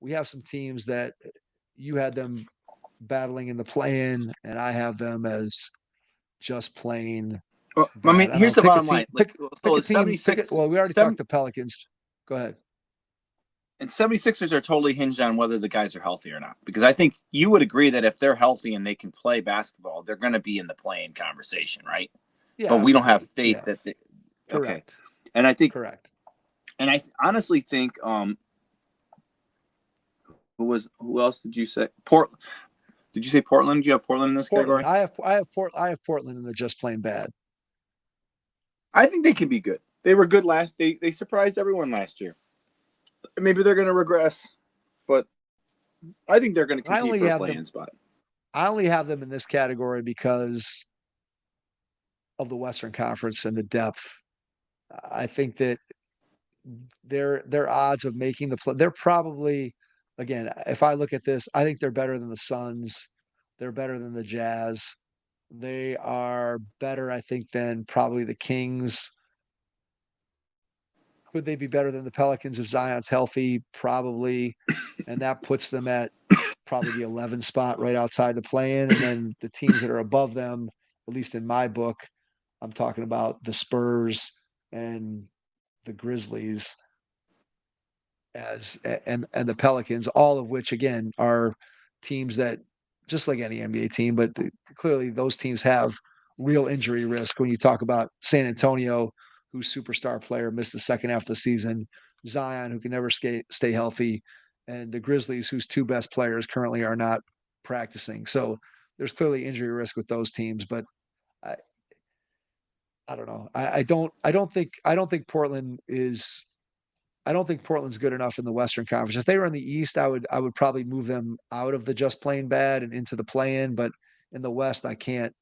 we have some teams that you had them battling in the play-in, and I have them as just plain Well, I bad. mean, I don't here's know. the Pick a bottom team. line. Like, Pick so a the team. Well, we already talked the Pelicans. Go ahead. And 76ers are totally hinged on whether the guys are healthy or not. Because I think you would agree that if they're healthy and they can play basketball, they're going to be in the playing conversation, right? Yeah. But we don't have faith that they, Correct. Okay. And I think Correct. And I honestly think who else did you say? Did you say Portland? Do you have Portland in this Portland. category? I have Portland in the just plain bad. I think they can be good. They were good last. They surprised everyone last year. Maybe they're going to regress, but I think they're going to compete for a play-in spot. I only have them in this category because of the Western Conference and the depth. I think that their odds of making the play, they're probably, again, if I look at this, I think they're better than the Suns. They're better than the Jazz. They are better, I think, than probably the Kings. Could they be better than the Pelicans if Zion's healthy? Probably. And that puts them at probably the 11 spot right outside the play-in. And then the teams that are above them, at least in my book, I'm talking about the Spurs and the Grizzlies and the Pelicans, all of which again are teams that just like any NBA team, but clearly those teams have real injury risk. When you talk about San Antonio, whose superstar player missed the second half of the season, Zion, who can never stay healthy, and the Grizzlies, whose two best players currently are not practicing. So there's clearly injury risk with those teams, but I, I don't know. I don't think Portland is I don't think Portland's good enough in the Western Conference. If they were in the East, I would probably move them out of the just plain bad and into the play-in. But in the West, I can't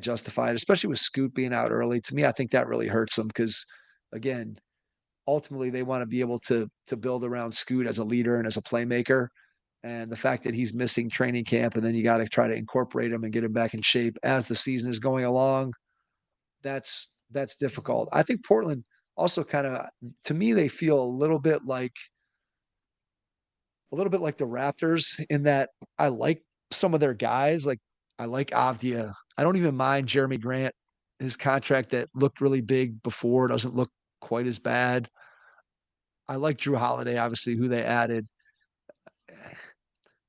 justify it, especially with Scoot being out early. To me, I think that really hurts them because, again, ultimately they want to be able to build around Scoot as a leader and as a playmaker. And the fact that he's missing training camp, and then you got to try to incorporate him and get him back in shape as the season is going along. That's difficult. I think Portland also kind of, to me, they feel a little bit like the Raptors in that I like some of their guys. Like I like Avdia. I don't even mind Jeremy Grant. His contract that looked really big before doesn't look quite as bad. I like Drew Holiday, obviously, who they added.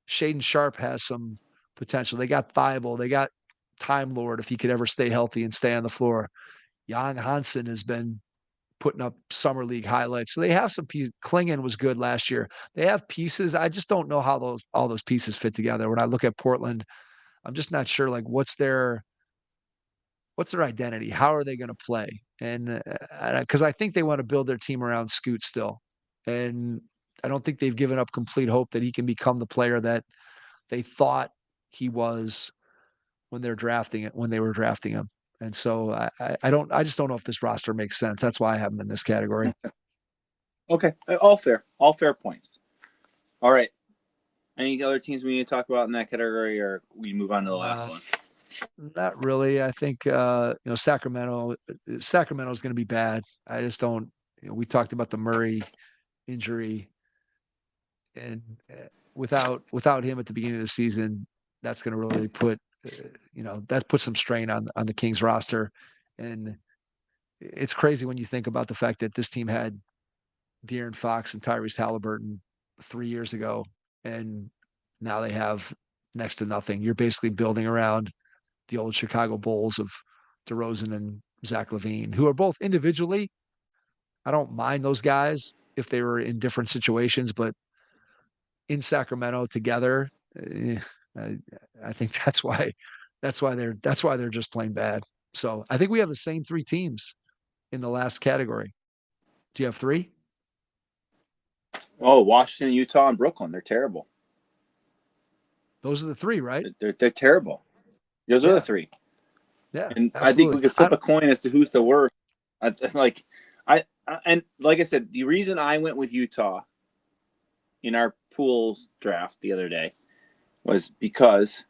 Shaden Sharp has some potential. They got Thibault. They got Time Lord if he could ever stay healthy and stay on the floor. Jan Hansen has been putting up summer league highlights. So they have some pieces. Klingon was good last year. They have pieces. I just don't know how all those pieces fit together. When I look at Portland, I'm just not sure like what's their identity? How are they going to play? And because I think they want to build their team around Scoot still, and I don't think they've given up complete hope that he can become the player that they thought he was when they were drafting him. And so I just don't know if this roster makes sense. That's why I have him in this category. Okay, all fair points. All right. Any other teams we need to talk about in that category, or we move on to the last one? Not really. I think Sacramento is going to be bad. I just don't. We talked about the Murray injury, and without him at the beginning of the season, that's going to really put that puts some strain on the Kings roster, and it's crazy when you think about the fact that this team had De'Aaron Fox and Tyrese Halliburton 3 years ago, and now they have next to nothing. You're basically building around the old Chicago Bulls of DeRozan and Zach LaVine, who are both individually. I don't mind those guys if they were in different situations, but in Sacramento together, eh, I, I think that's why they're just plain bad. So I think we have the same three teams in the last category. Do you have three? Oh, Washington, Utah, and Brooklyn. They're terrible. Those are the three, right? They're terrible. Those are the Yeah. three. Yeah, And I think absolutely. we could flip a coin as to who's the worst. And like I said, the reason I went with Utah in our pools draft the other day was because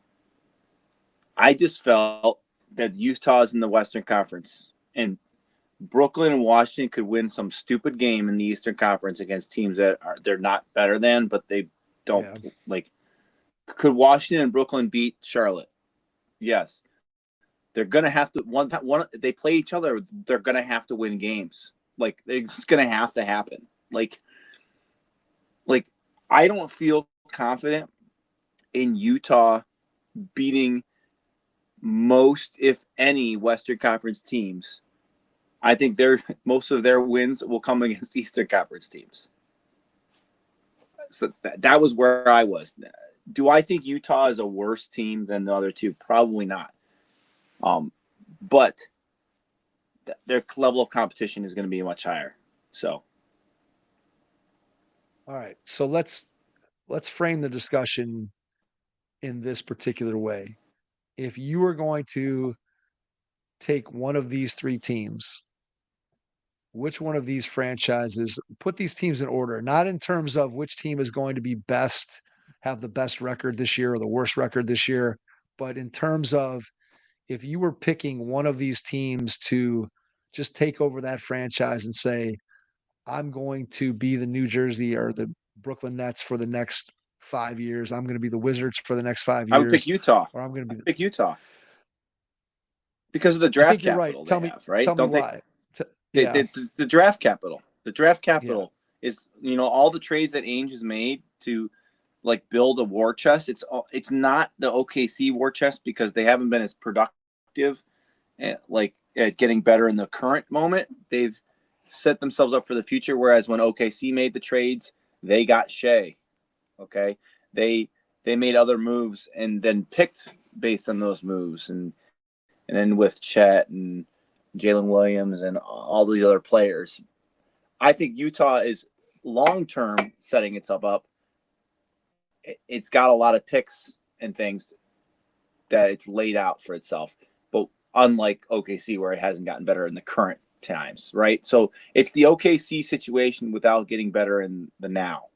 I just felt that Utah's in the Western Conference and Brooklyn and Washington could win some stupid game in the Eastern Conference against teams that they're not better than, but they don't like. Could Washington and Brooklyn beat Charlotte? Yes. They're gonna have to one. They play each other. They're gonna have to win games. Like it's gonna have to happen. Like I don't feel confident in Utah beating most, if any, Western Conference teams. I think most of their wins will come against Eastern Conference teams. So that was where I was. Do I think Utah is a worse team than the other two? Probably not. But their level of competition is going to be much higher. So, all right. So let's frame the discussion in this particular way. If you were going to take one of these three teams, which one of these franchises, put these teams in order, not in terms of which team is going to be best, have the best record this year or the worst record this year, but in terms of if you were picking one of these teams to just take over that franchise and say, I'm going to be the New Jersey or the Brooklyn Nets for the next 5 years. I'm going to be the Wizards for the next five I would pick years, Utah. or I'm going to be. Pick Utah because of the I draft think you're right. capital they have, right? Tell me Don't they? why. They Yeah, the draft capital. The draft yeah, capital is all the trades that Ainge has made to like build a war chest. It's not the OKC war chest because they haven't been as productive at getting better in the current moment. They've set themselves up for the future. Whereas when OKC made the trades, they got Shea. Okay, they made other moves and then picked based on those moves, and then with Chet and Jalen Williams and all these other players, I think Utah is long term setting itself up. It's got a lot of picks and things that it's laid out for itself, but unlike OKC where it hasn't gotten better in the current times, right? So it's the OKC situation without getting better in the now.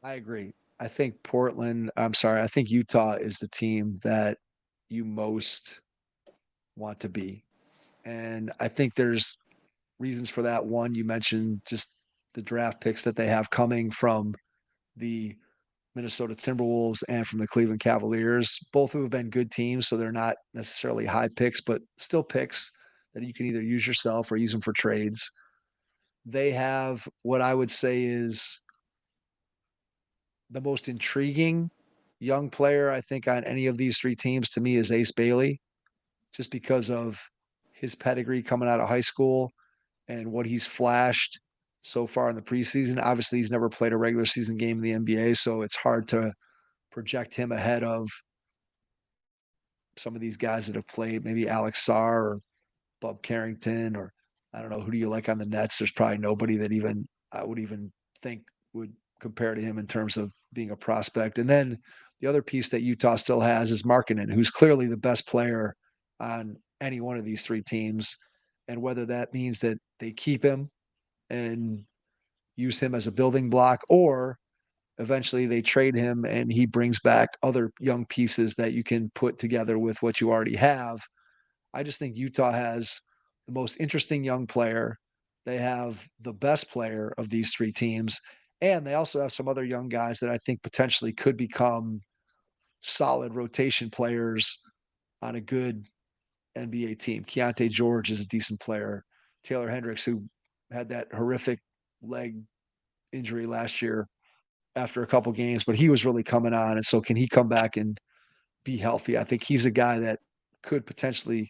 I agree. I think I think Utah is the team that you most want to be. And I think there's reasons for that. One, you mentioned just the draft picks that they have coming from the Minnesota Timberwolves and from the Cleveland Cavaliers, both who have been good teams. So they're not necessarily high picks, but still picks that you can either use yourself or use them for trades. They have what I would say is the most intriguing young player, I think, on any of these three teams to me is Ace Bailey, just because of his pedigree coming out of high school and what he's flashed so far in the preseason. Obviously, he's never played a regular season game in the NBA, so it's hard to project him ahead of some of these guys that have played, maybe Alex Sarr or Bob Carrington, or I don't know, who do you like on the Nets? There's probably nobody that even I would even think would compare to him in terms of being a prospect. And then the other piece that Utah still has is Markkanen, who's clearly the best player on any one of these three teams. And whether that means that they keep him and use him as a building block, or eventually they trade him and he brings back other young pieces that you can put together with what you already have. I just think Utah has the most interesting young player. They have the best player of these three teams. And they also have some other young guys that I think potentially could become solid rotation players on a good NBA team. Keontae George is a decent player. Taylor Hendricks, who had that horrific leg injury last year after a couple games, but he was really coming on. And so can he come back and be healthy? I think he's a guy that could potentially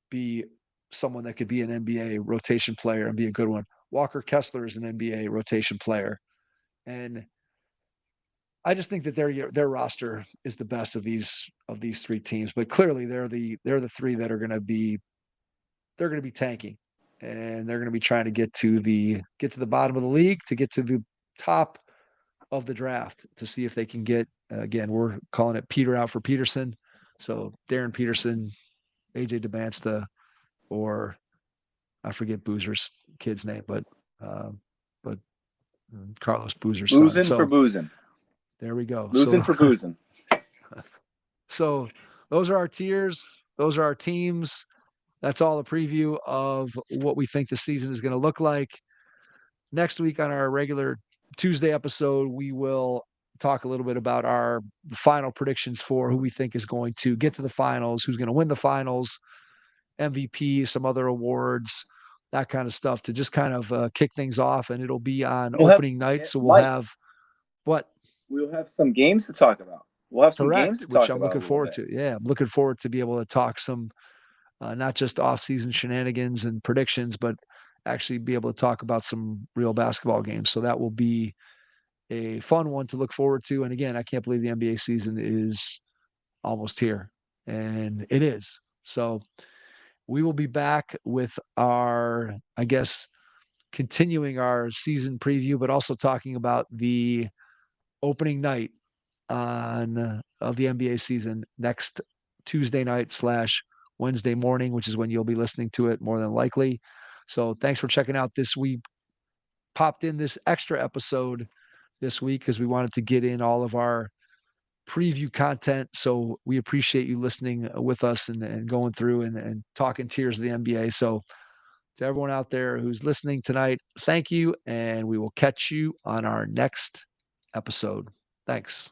be someone that could be an NBA rotation player and be a good one. Walker Kessler is an NBA rotation player. And I just think that their roster is the best of these three teams. But clearly they're the three that are they're going to be tanking, and they're going to be trying to get to the bottom of the league, to get to the top of the draft, to see if they can get, again, we're calling it Peter out for Peterson. So Darren Peterson, AJ DeBansta, or I forget Boozer's kid's name, but Carlos Boozer's son. Boozing for So boozing. there we go. Losing So for boozing. so those are our tiers. Those are our teams. That's all a preview of what we think the season is going to look like. Next week on our regular Tuesday episode, we will talk a little bit about our final predictions for who we think is going to get to the finals, who's going to win the finals, MVP, some other awards, that kind of stuff, to just kind of kick things off. And it'll be on opening night. So we'll Mike, have what? We'll have some games to talk about. We'll have some games Correct, to which talk I'm about. looking forward to. Yeah, I'm looking forward to be able to talk some, not just off-season shenanigans and predictions, but actually be able to talk about some real basketball games. So that will be a fun one to look forward to. And again, I can't believe the NBA season is almost here, and it is. So we will be back with our, I guess, continuing our season preview, but also talking about the opening night on of the NBA season next Tuesday night / Wednesday morning, which is when you'll be listening to it more than likely. So thanks for checking out this. We popped in this extra episode this week because we wanted to get in all of our preview content. So we appreciate you listening with us and going through and talking tiers of the NBA. So to everyone out there who's listening tonight, thank you. And we will catch you on our next episode. Thanks.